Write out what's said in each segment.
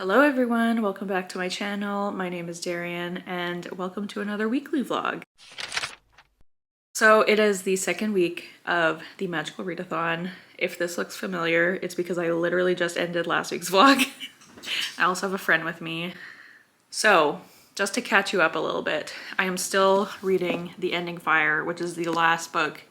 Hello everyone, welcome back to my channel. My name is Darian and welcome to another weekly vlog. So it is the second week of the Magical Readathon. If this looks familiar, it's because I literally just ended last week's vlog. I also have a friend with me. So just to catch you up a little bit, I am still reading The Ending Fire, which is the last book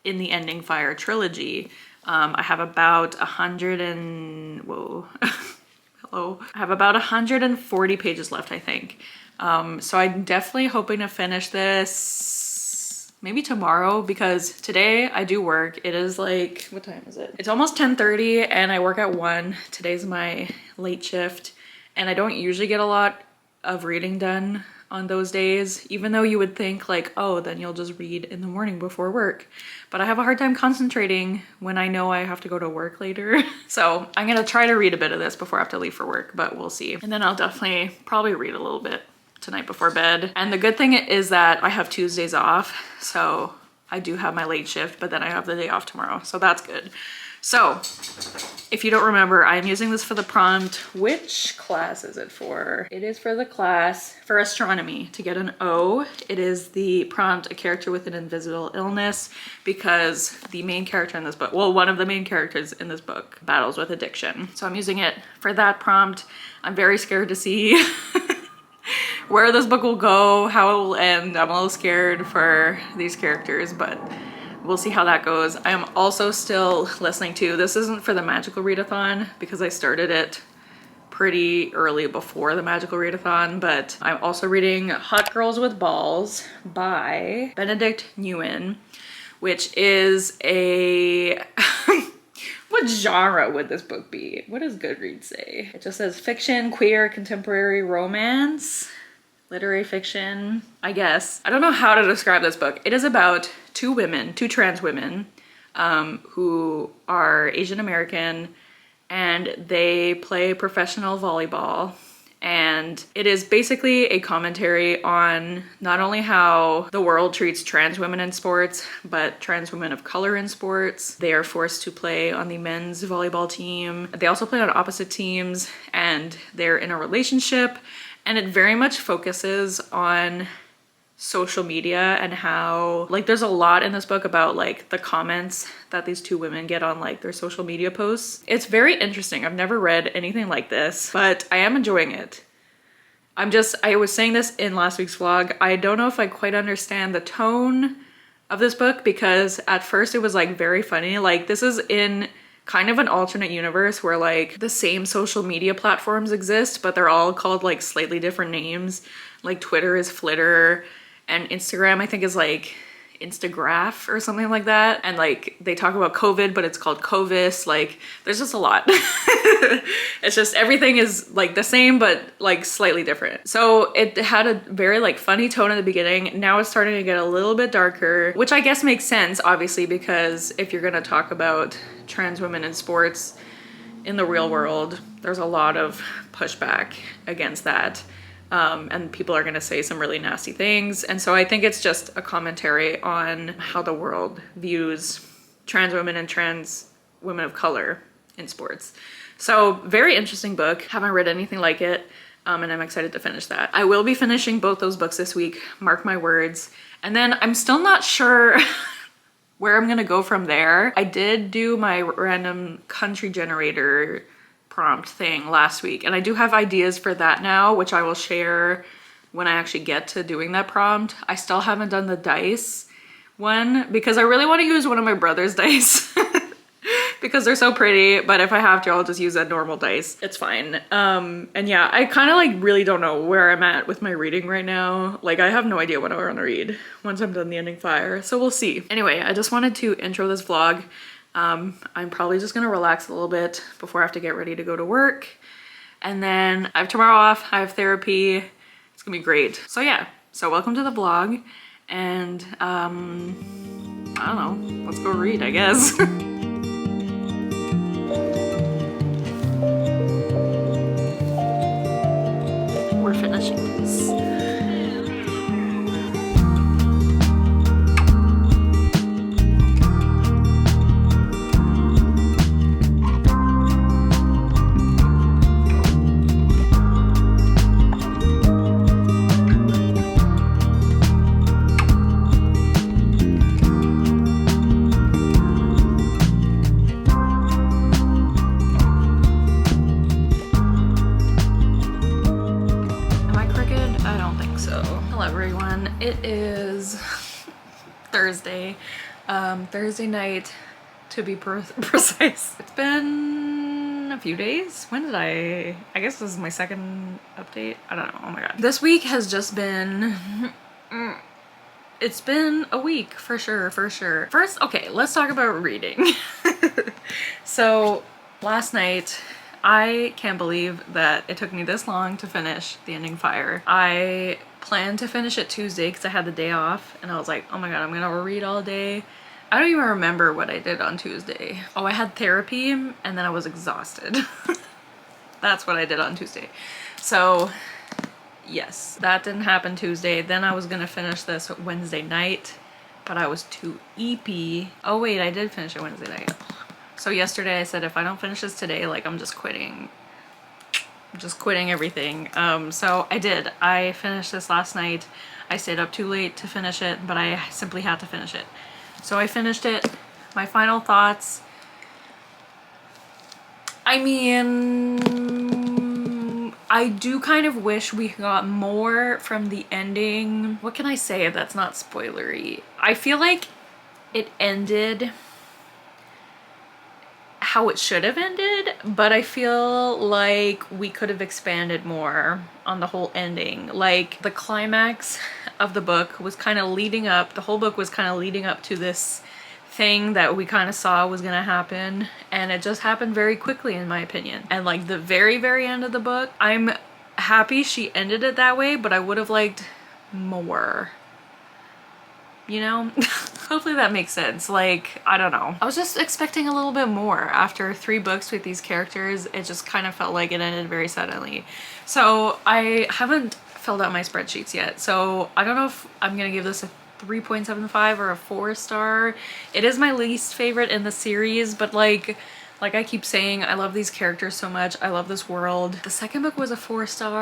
in the Ending Fire trilogy. I have about 140 pages left, I think. So I'm definitely hoping to finish this maybe tomorrow, because today I do work. It is like, what time is it? It's almost 10:30 and I work at 1. Today's my late shift and I don't usually get a lot of reading done on those days, even though you would think like, oh, then you'll just read in the morning before work. But I have a hard time concentrating when I know I have to go to work later. So I'm gonna try to read a bit of this before I have to leave for work, but we'll see. And then I'll definitely probably read a little bit tonight before bed. And the good thing is that I have Tuesdays off. So I do have my late shift, but then I have the day off tomorrow. So that's good. So if you don't remember, I'm using this for the prompt. Which class is it for? It is for the class for astronomy to get an O. It is the prompt, a character with an invisible illness, because the main character in this book, well, one of the main characters in this book battles with addiction. So I'm using it for that prompt. I'm very scared to see where this book will go, how it will end. I'm a little scared for these characters, but we'll see how that goes. I am also still listening to, this isn't for the Magical Readathon because I started it pretty early before the Magical Readathon, but I'm also reading Hot Girls with Balls by Benedict Nguyen, which is a... What genre would this book be? What does Goodreads say? It just says fiction, queer, contemporary romance, literary fiction, I guess. I don't know how to describe this book. It is about two trans women who are Asian American, and they play professional volleyball. And it is basically a commentary on not only how the world treats trans women in sports, but trans women of color in sports. They are forced to play on the men's volleyball team. They also play on opposite teams, and they're in a relationship. And it very much focuses on social media and how, like, there's a lot in this book about like the comments that these two women get on like their social media posts. It's very interesting. I've never read anything like this, but I am enjoying it. I was saying this in last week's vlog. I don't know if I quite understand the tone of this book, because at first it was like very funny. Like, this is in kind of an alternate universe where like the same social media platforms exist, but they're all called like slightly different names. Like Twitter is Flitter, and Instagram I think is like Instagraph or something like that. And like they talk about COVID, but it's called Covis. Like there's just a lot. It's just everything is like the same, but like slightly different. So it had a very like funny tone in the beginning. Now it's starting to get a little bit darker, which I guess makes sense, obviously, because if you're gonna talk about trans women in sports in the real world, there's a lot of pushback against that. And people are going to say some really nasty things. And so I think it's just a commentary on how the world views trans women and trans women of color in sports. So very interesting book. Haven't read anything like it. And I'm excited to finish that. I will be finishing both those books this week, mark my words. And then I'm still not sure where I'm going to go from there. I did do my random country generator prompt thing last week, and I do have ideas for that now, which I will share when I actually get to doing that prompt. I still haven't done the dice one because I really want to use one of my brother's dice because they're so pretty, but if I have to, I'll just use that normal dice. It's fine. And yeah, I kind of like really don't know where I'm at with my reading right now. Like, I have no idea what I want to read once I'm done The Ending Fire, so we'll see. Anyway, I just wanted to intro this vlog. I'm probably just gonna relax a little bit before I have to get ready to go to work. And then I have tomorrow off, I have therapy. It's gonna be great. So yeah, so welcome to the vlog. And I don't know, let's go read, I guess. We're finishing this. So, hello everyone. It is Thursday. Thursday night to be precise. It's been a few days. When did I guess this is my second update. I don't know. Oh my god. This week has just been it's been a week for sure, for sure. First, okay, let's talk about reading. So, last night I can't believe that it took me this long to finish The Ending Fire. I planned to finish it Tuesday because I had the day off and I was like, oh my god, I'm gonna read all day. I don't even remember what I did on Tuesday. Oh, I had therapy and then I was exhausted. That's what I did on Tuesday. So yes, that didn't happen Tuesday. Then I was gonna finish this Wednesday night, but I was too eepy. Oh wait, I did finish it Wednesday night. So yesterday I said if I don't finish this today, like I'm just quitting. Just quitting everything. So I did. I finished this last night. I stayed up too late to finish it, but I simply had to finish it. So I finished it. My final thoughts. I mean, I do kind of wish we got more from the ending. What can I say that's not spoilery? I feel like it ended how it should have ended, but I feel like we could have expanded more on the whole ending. Like the climax of the book was kind of leading up, the whole book was kind of leading up to this thing that we kind of saw was gonna happen, and it just happened very quickly in my opinion. And like the very end of the book, I'm happy she ended it that way, but I would have liked more. You know? Hopefully that makes sense. Like, I don't know. I was just expecting a little bit more. After 3 books with these characters, it just kind of felt like it ended very suddenly. So I haven't filled out my spreadsheets yet. So I don't know if I'm gonna give this a 3.75 or a 4-star. It is my least favorite in the series, but like I keep saying, I love these characters so much. I love this world. The second book was a 4-star,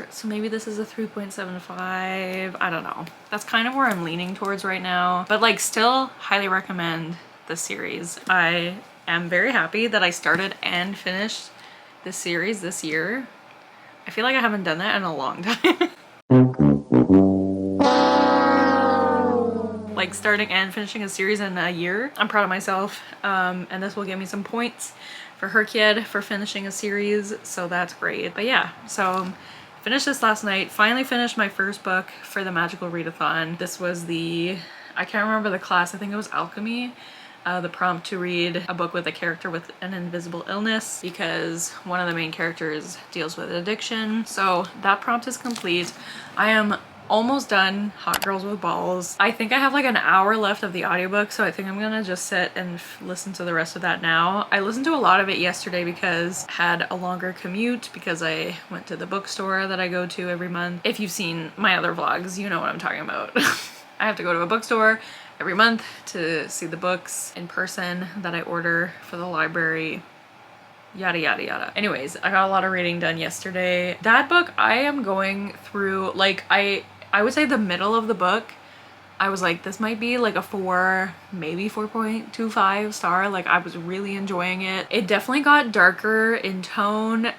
so maybe this is a 3.75. I don't know. That's kind of where I'm leaning towards right now. But like still highly recommend the series. I am very happy that I started and finished this series this year. I feel like I haven't done that in a long time. Like starting and finishing a series in a year. I'm proud of myself, and this will give me some points for Herkiad for finishing a series, so that's great. But yeah, so finished this last night. Finally finished my first book for the Magical Readathon. This was the, I can't remember the class, I think it was Alchemy. The prompt to read a book with a character with an invisible illness because one of the main characters deals with addiction. So that prompt is complete. I am almost done Hot Girls with Balls. I think I have like an hour left of the audiobook, so I think I'm gonna just sit and listen to the rest of that now. I listened to a lot of it yesterday because I had a longer commute because I went to the bookstore that I go to every month. If you've seen my other vlogs, you know what I'm talking about. I have to go to a bookstore every month to see the books in person that I order for the library. Yada yada yada. Anyways, I got a lot of reading done yesterday. That book I am going through, like I would say the middle of the book, I was like, this might be like a 4, maybe 4.25 star. Like I was really enjoying it. It definitely got darker in tone.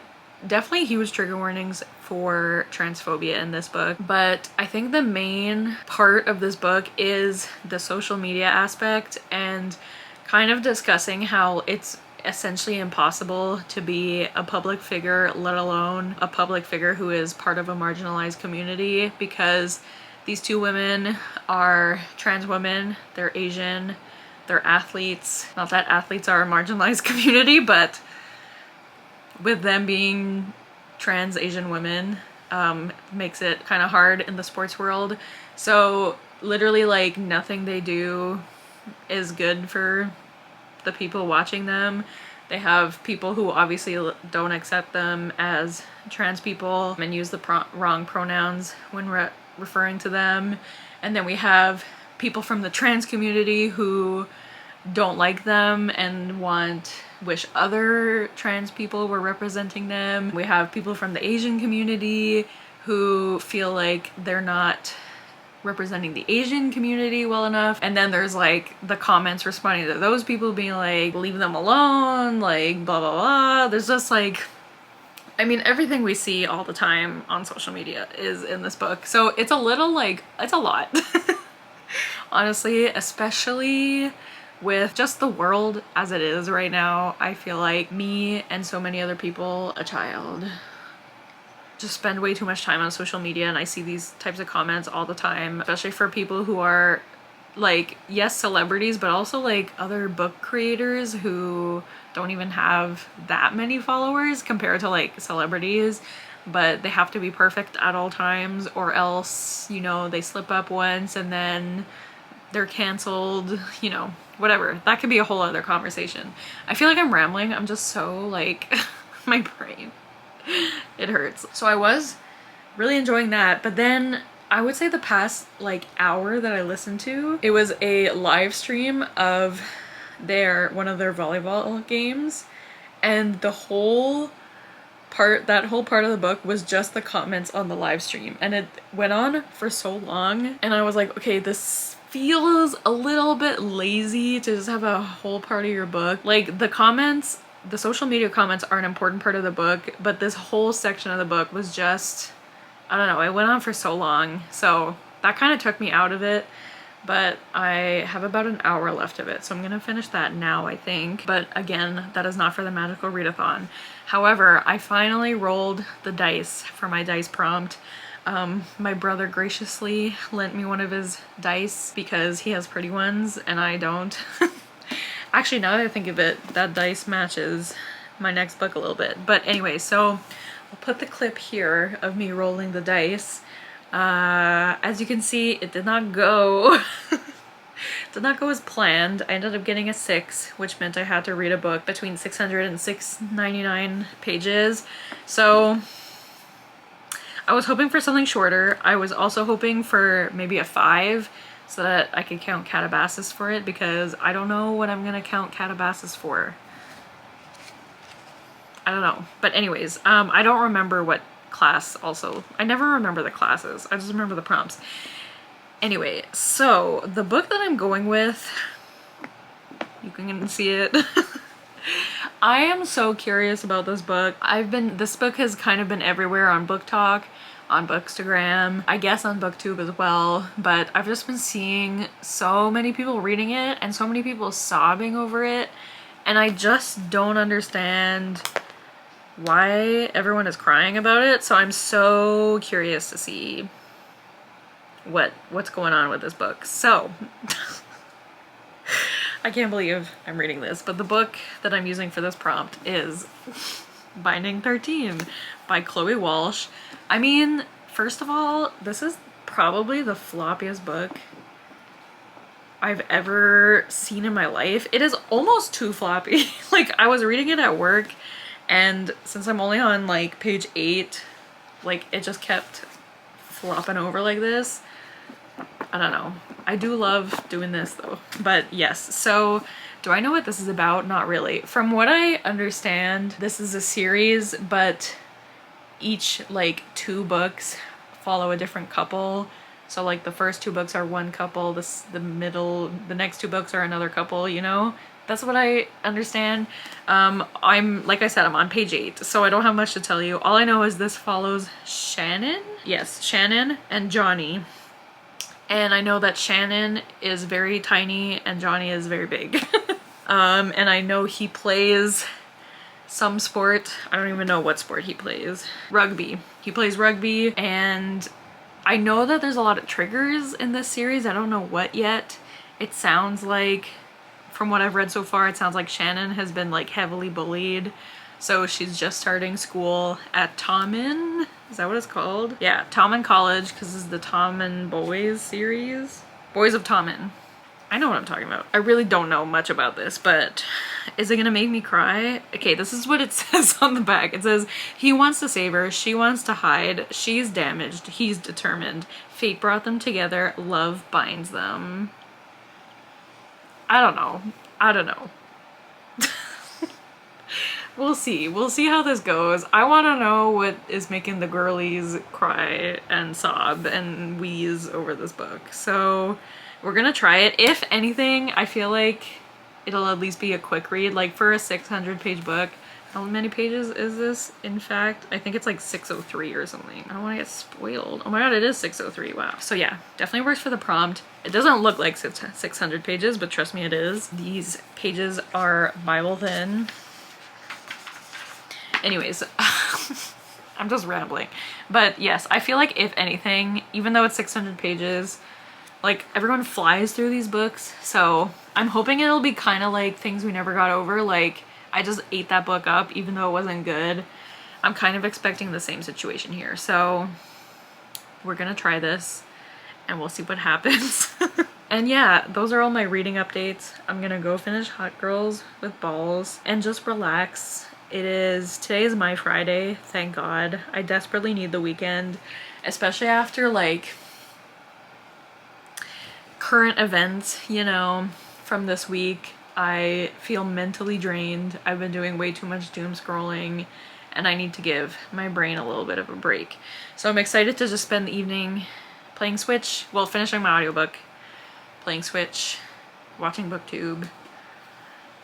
Definitely huge trigger warnings for transphobia in this book. But I think the main part of this book is the social media aspect and kind of discussing how it's essentially impossible to be a public figure, let alone a public figure who is part of a marginalized community, because these 2 women are trans women, they're Asian, they're athletes. Not that athletes are a marginalized community, but with them being trans Asian women makes it kind of hard in the sports world. So literally like nothing they do is good for the people watching them. They have people who obviously don't accept them as trans people and use the wrong pronouns when referring to them. And then we have people from the trans community who don't like them and wish other trans people were representing them. We have people from the Asian community who feel like they're not representing the Asian community well enough. And then there's like the comments responding to those people being like, leave them alone, like blah blah blah. There's just like I mean, everything we see all the time on social media is in this book. So it's a little like, it's a lot. Honestly, especially with just the world as it is right now. I feel like me and so many other people, a child, just spend way too much time on social media, and I see these types of comments all the time, especially for people who are like, yes, celebrities, but also like other book creators who don't even have that many followers compared to like celebrities, but they have to be perfect at all times, or else, you know, they slip up once and then they're canceled, you know, whatever. That could be a whole other conversation. I feel like I'm rambling. I'm just so like, my brain, it hurts. So I was really enjoying that, but then I would say the past like hour that I listened to, it was a live stream of one of their volleyball games, and the whole part, that whole part of the book was just the comments on the live stream, and it went on for so long, and I was like, okay, this feels a little bit lazy to just have a whole part of your book. Like, the comments, the social media comments are an important part of the book, but this whole section of the book was just, I don't know, it went on for so long, so that kind of took me out of it. But I have about an hour left of it, so I'm gonna finish that now, I think. But again, that is not for the magical readathon. However, I finally rolled the dice for my dice prompt. My brother graciously lent me one of his dice because he has pretty ones and I don't. Actually, now that I think of it, that dice matches my next book a little bit. But anyway, so I'll put the clip here of me rolling the dice. As you can see, it did not go did not go as planned. I ended up getting a 6, which meant I had to read a book between 600 and 699 pages. So I was hoping for something shorter. I was also hoping for maybe a 5 so that I could count Calabasas for it, because I don't know what I'm gonna count Calabasas for. I don't know. But anyways, I don't remember what class also. I never remember the classes. I just remember the prompts. Anyway, so the book that I'm going with, you can see it. I am so curious about this book. This book has kind of been everywhere on BookTok, on Bookstagram, I guess on BookTube as well, but I've just been seeing so many people reading it and so many people sobbing over it, and I just don't understand why everyone is crying about it. So I'm so curious to see what's going on with this book. So I can't believe I'm reading this, but the book that I'm using for this prompt is Binding 13 by Chloe Walsh. I mean, first of all, this is probably the floppiest book I've ever seen in my life. It is almost too floppy. Like, I was reading it at work, and since I'm only on like page 8, like it just kept flopping over like this. I don't know. I do love doing this though. But yes, so do I know what this is about? Not really. From what I understand, this is a series, but each like 2 books follow a different couple. So like the first 2 books are one couple, the next 2 books are another couple, you know? That's what I understand. Like I said, I'm on page 8, so I don't have much to tell you. All I know is this follows Shannon? Yes, Shannon and Johnny. And I know that Shannon is very tiny and Johnny is very big. And I know he plays some sport. I don't even know what sport he plays. Rugby. He plays rugby, and I know that there's a lot of triggers in this series. I don't know what yet. It sounds like, from what I've read so far, it sounds like Shannon has been like heavily bullied. So she's just starting school at Tommen. Is that what it's called? Yeah, Tommen College, because this is the Tommen Boys series. Boys of Tommen. I know what I'm talking about. I really don't know much about this, but is it gonna make me cry? Okay, this is what it says on the back. It says, he wants to save her, she wants to hide, she's damaged, he's determined. Fate brought them together, love binds them. I don't know. I don't know. We'll see. We'll see how this goes. I want to know what is making the girlies cry and sob and wheeze over this book. So we're gonna try it. If anything, I feel like it'll at least be a quick read. Like, for a 600-page book, How many pages is this? In fact, I think it's like 603 or something. I don't want to get spoiled. Oh my god, it is 603. Wow. So yeah, definitely works for the prompt. It doesn't look like 600 pages, but trust me, it is. These pages are Bible thin. Anyways, I'm just rambling. But yes, I feel like if anything, even though it's 600 pages, like everyone flies through these books. So I'm hoping it'll be kind of like Things We Never Got Over. Like I just ate that book up even though it wasn't good. I'm kind of expecting the same situation here. So we're gonna try this and we'll see what happens. And yeah, those are all my reading updates. I'm gonna go finish Hot Girls with Balls and just relax. Today is my Friday, thank God. I desperately need the weekend, especially after like current events, you know, from this week. I feel mentally drained. I've been doing way too much doom scrolling and I need to give my brain a little bit of a break. So I'm excited to just spend the evening playing Switch, well, finishing my audiobook, playing Switch, watching booktube,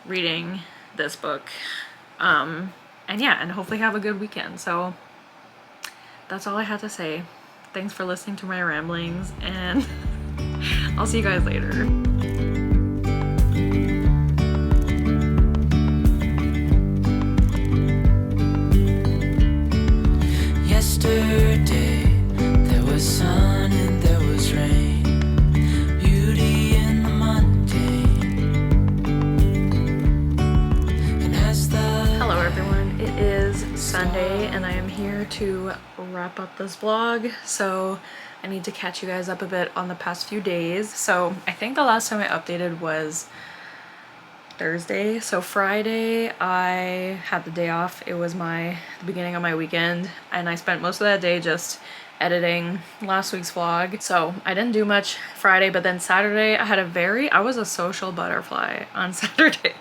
reading this book, and yeah, and hopefully have a good weekend. So that's all I had to say. Thanks for listening to my ramblings, and I'll see you guys later. Yesterday there was sun and there was rain, beauty in the mundane. And as the Hello everyone, it is Sunday and I am here to wrap up this vlog. So I need to catch you guys up a bit on the past few days. So I think the last time I updated was Thursday. So Friday I had the day off. It was the beginning of my weekend and I spent most of that day just editing last week's vlog. So I didn't do much Friday, but then Saturday I was a social butterfly on Saturday,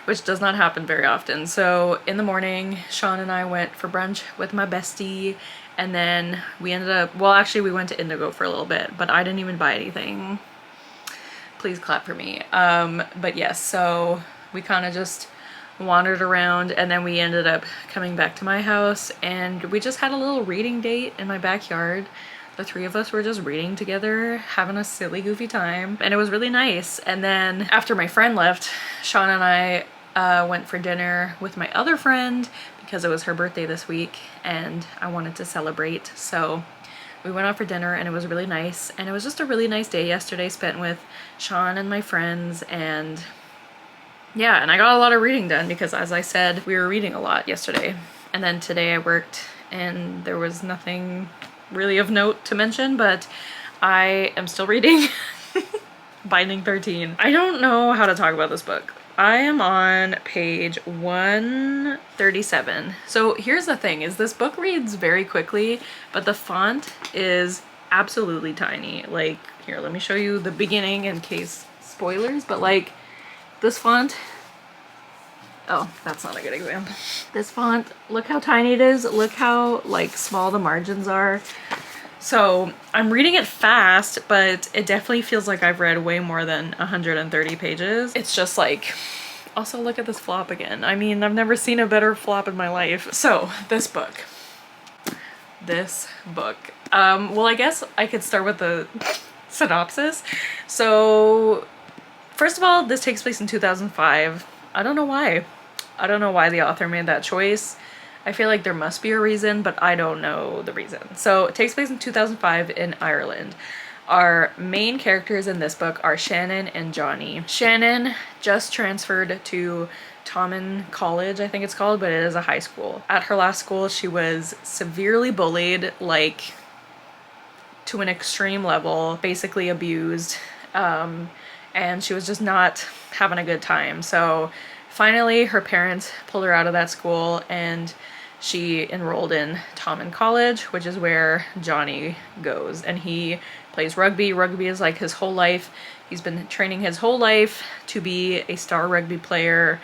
which does not happen very often. So in the morning, Sean and I went for brunch with my bestie, and then we ended up, well actually we went to Indigo for a little bit, but I didn't even buy anything. Please clap for me. But yes, so we kind of just wandered around and then we ended up coming back to my house and we just had a little reading date in my backyard. The three of us were just reading together, having a silly goofy time, and it was really nice. And then after my friend left, Sean and I went for dinner with my other friend because it was her birthday this week and I wanted to celebrate. So we went out for dinner and it was really nice, and it was just a really nice day yesterday spent with Sean and my friends. And yeah, and I got a lot of reading done because, as I said, we were reading a lot yesterday. And then today I worked and there was nothing really of note to mention, but I am still reading Binding 13. I don't know how to talk about this book. I am on page 137. So here's the thing, is this book reads very quickly, but the font is absolutely tiny. Like, here, let me show you the beginning in case spoilers, but like this font, oh, that's not a good example. This font, look how tiny it is. Look how like small the margins are. So I'm reading it fast, but it definitely feels like I've read way more than 130 pages. It's just like, also look at this flop again. I mean, I've never seen a better flop in my life. So this book. Well, I guess I could start with the synopsis. So first of all, this takes place in 2005. I don't know why. I don't know why the author made that choice. I feel like there must be a reason, but I don't know the reason. So it takes place in 2005 in Ireland. Our main characters in this book are Shannon and Johnny. Shannon just transferred to Tommen College, I think it's called, but it is a high school. At her last school, she was severely bullied, like to an extreme level, basically abused, and she was just not having a good time. So finally, her parents pulled her out of that school and she enrolled in Tommen College, which is where Johnny goes, and he plays rugby. Rugby is like his whole life. He's been training his whole life to be a star rugby player.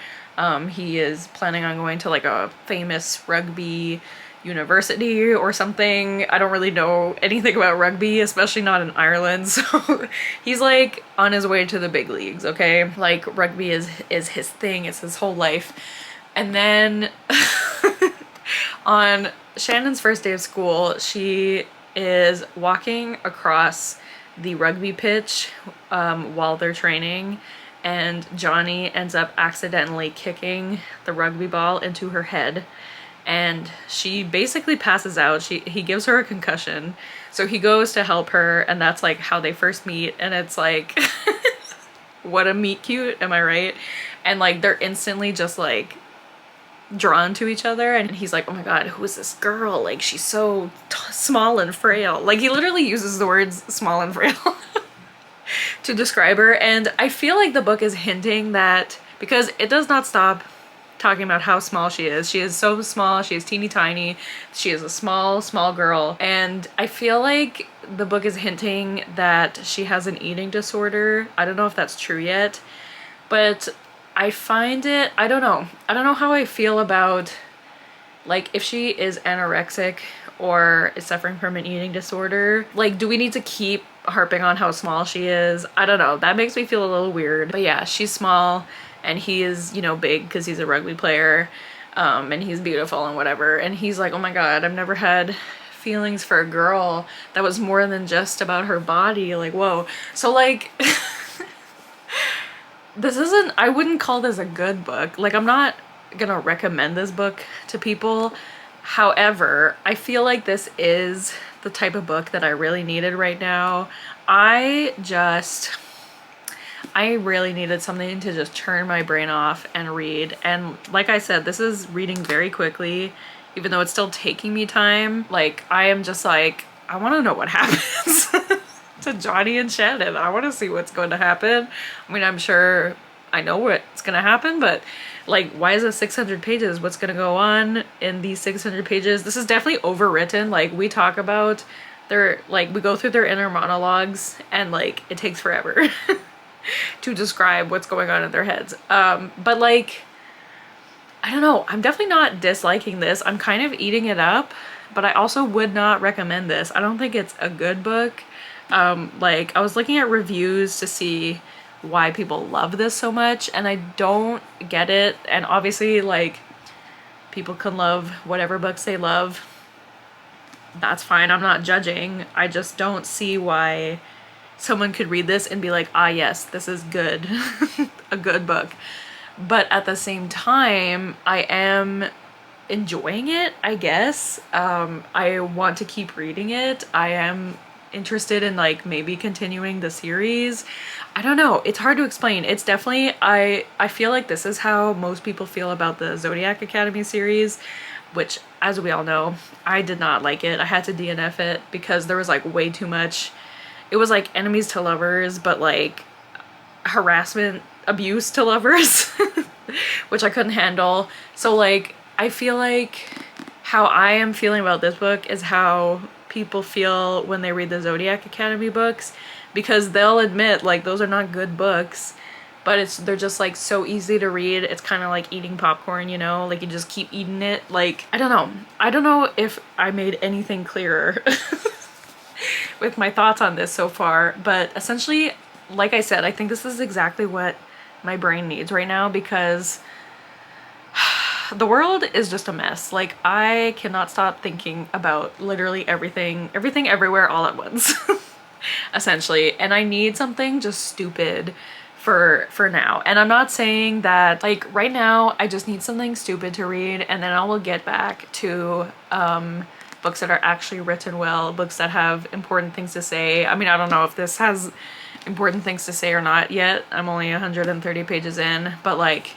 He is planning on going to like a famous rugby university or something. I don't really know anything about rugby, especially not in Ireland. So he's like on his way to the big leagues, okay? Like rugby is his thing, it's his whole life. And then on Shannon's first day of school, she is walking across the rugby pitch while they're training, and Johnny ends up accidentally kicking the rugby ball into her head, and she basically passes out. He gives her a concussion, so he goes to help her, and that's like how they first meet. And it's like what a meet cute, am I right? And like they're instantly just like drawn to each other, and he's like, oh my god, who is this girl? Like, she's so small and frail. Like, he literally uses the words small and frail to describe her. And I feel like the book is hinting that, because it does not stop talking about how small she is. She is so small, she is teeny tiny, she is a small girl. And I feel like the book is hinting that she has an eating disorder. I don't know if that's true yet, but I find it, I don't know how I feel about, like, if she is anorexic or is suffering from an eating disorder. Like, do we need to keep harping on how small she is? I don't know, that makes me feel a little weird. But yeah, she's small, and he is, you know, big because he's a rugby player, and he's beautiful and whatever. And he's like, oh my god, I've never had feelings for a girl that was more than just about her body. Like, whoa. So like this isn't, I wouldn't call this a good book. Like, I'm not gonna recommend this book to people. However, I feel like this is the type of book that I really needed right now. I really needed something to just turn my brain off and read. And like I said, this is reading very quickly, even though it's still taking me time. Like, I am just like, I want to know what happens to Johnny and Shannon. I want to see what's going to happen. I mean, I'm sure I know what's going to happen, but like, why is it 600 pages? What's going to go on in these 600 pages? This is definitely overwritten. Like, we talk about we go through their inner monologues, and like, it takes forever to describe what's going on in their heads. But like, I don't know, I'm definitely not disliking this. I'm kind of eating it up, but I also would not recommend this. I don't think it's a good book. Like, I was looking at reviews to see why people love this so much, and I don't get it. And obviously, like, people can love whatever books they love. That's fine, I'm not judging. I just don't see why someone could read this and be like, ah yes, this is good. A good book. But at the same time, I am enjoying it, I guess. I want to keep reading it. I am interested in like maybe continuing the series. I don't know, it's hard to explain. It's definitely, I feel like this is how most people feel about the Zodiac Academy series, which, as we all know, I did not like it. I had to DNF it because there was like way too much. It was like enemies to lovers, but like harassment, abuse to lovers, which I couldn't handle. So like, I feel like how I am feeling about this book is how people feel when they read the Zodiac Academy books, because they'll admit like those are not good books, but they're just like so easy to read. It's kind of like eating popcorn, you know, like you just keep eating it. Like, I don't know if I made anything clearer with my thoughts on this so far, but essentially, like I said, I think this is exactly what my brain needs right now, because the world is just a mess. Like, I cannot stop thinking about literally everything everywhere all at once. Essentially, and I need something just stupid for now. And I'm not saying that, like, right now I just need something stupid to read, and then I will get back to books that are actually written well, books that have important things to say. I mean, I don't know if this has important things to say or not yet. I'm only 130 pages in, but like,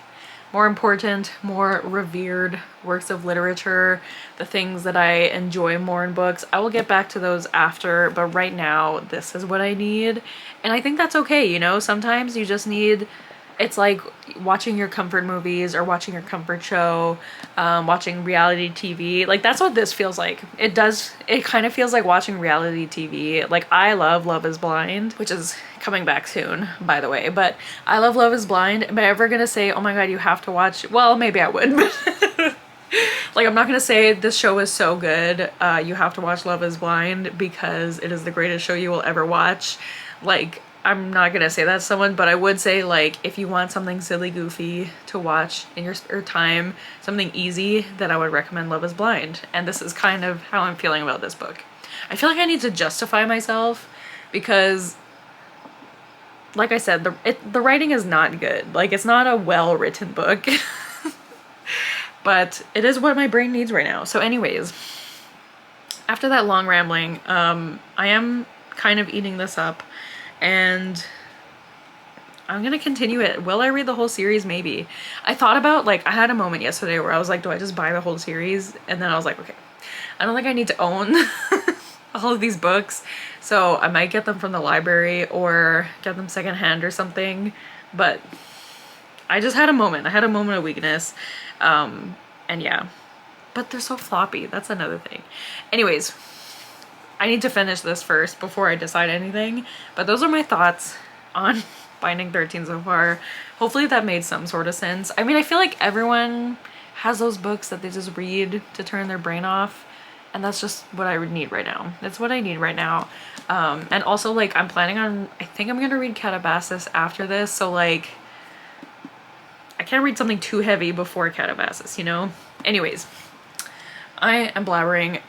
more important, more revered works of literature, the things that I enjoy more in books, I will get back to those after, but right now this is what I need. And I think that's okay, you know. Sometimes you just need, it's like watching your comfort movies or watching your comfort show, watching reality TV. Like, that's what this feels like. It kind of feels like watching reality TV. Like, I love Love is Blind, which is coming back soon, by the way, but I love Love is Blind. Am I ever gonna say, oh my god, you have to watch? Well, maybe I would, but like, I'm not gonna say this show is so good, you have to watch Love is Blind because it is the greatest show you will ever watch. Like, I'm not gonna say that to someone, but I would say, like, if you want something silly goofy to watch in your spare time, something easy, then I would recommend Love is Blind. And this is kind of how I'm feeling about this book. I feel like I need to justify myself because, like I said, the writing is not good. Like, it's not a well-written book. But it is what my brain needs right now. So anyways, after that long rambling, I am kind of eating this up and I'm gonna continue it. Will I read the whole series? Maybe. I thought about, like, I had a moment yesterday where I was like, do I just buy the whole series? And then I was like, okay, I don't think I need to own all of these books. So I might get them from the library or get them secondhand or something. But I just had a moment. I had a moment of weakness. And yeah, but they're so floppy. That's another thing. Anyways, I need to finish this first before I decide anything. But those are my thoughts on Binding 13 so far. Hopefully that made some sort of sense. I mean, I feel like everyone has those books that they just read to turn their brain off. And that's just what I would need right now. That's what I need right now. And also, like, I'm planning on, I think I'm gonna read Calabasas after this. So, like, I can't read something too heavy before Calabasas, you know? Anyways, I am blabbering.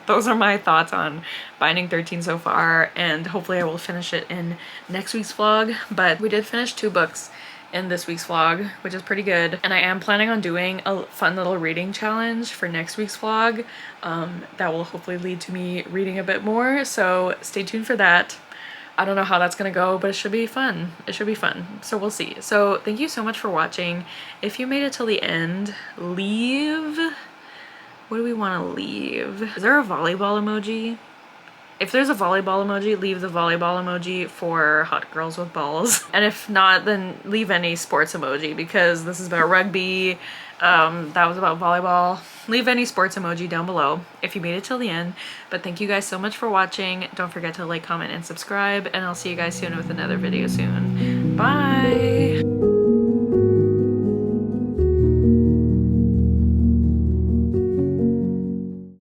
Those are my thoughts on Binding 13 so far, and hopefully I will finish it in next week's vlog. But we did finish 2 books in this week's vlog, which is pretty good. And I am planning on doing a fun little reading challenge for next week's vlog. That will hopefully lead to me reading a bit more, so stay tuned for that. I don't know how that's gonna go, but it should be fun. It should be fun. So we'll see. So thank you so much for watching. If you made it till the end, leave. What do we want to leave? Is there a volleyball emoji? If there's a volleyball emoji, leave the volleyball emoji for hot girls with balls. And if not, then leave any sports emoji because this is about rugby. That was about volleyball. Leave any sports emoji down below if you made it till the end. But thank you guys so much for watching. Don't forget to like, comment, and subscribe. And I'll see you guys soon with another video soon. Bye!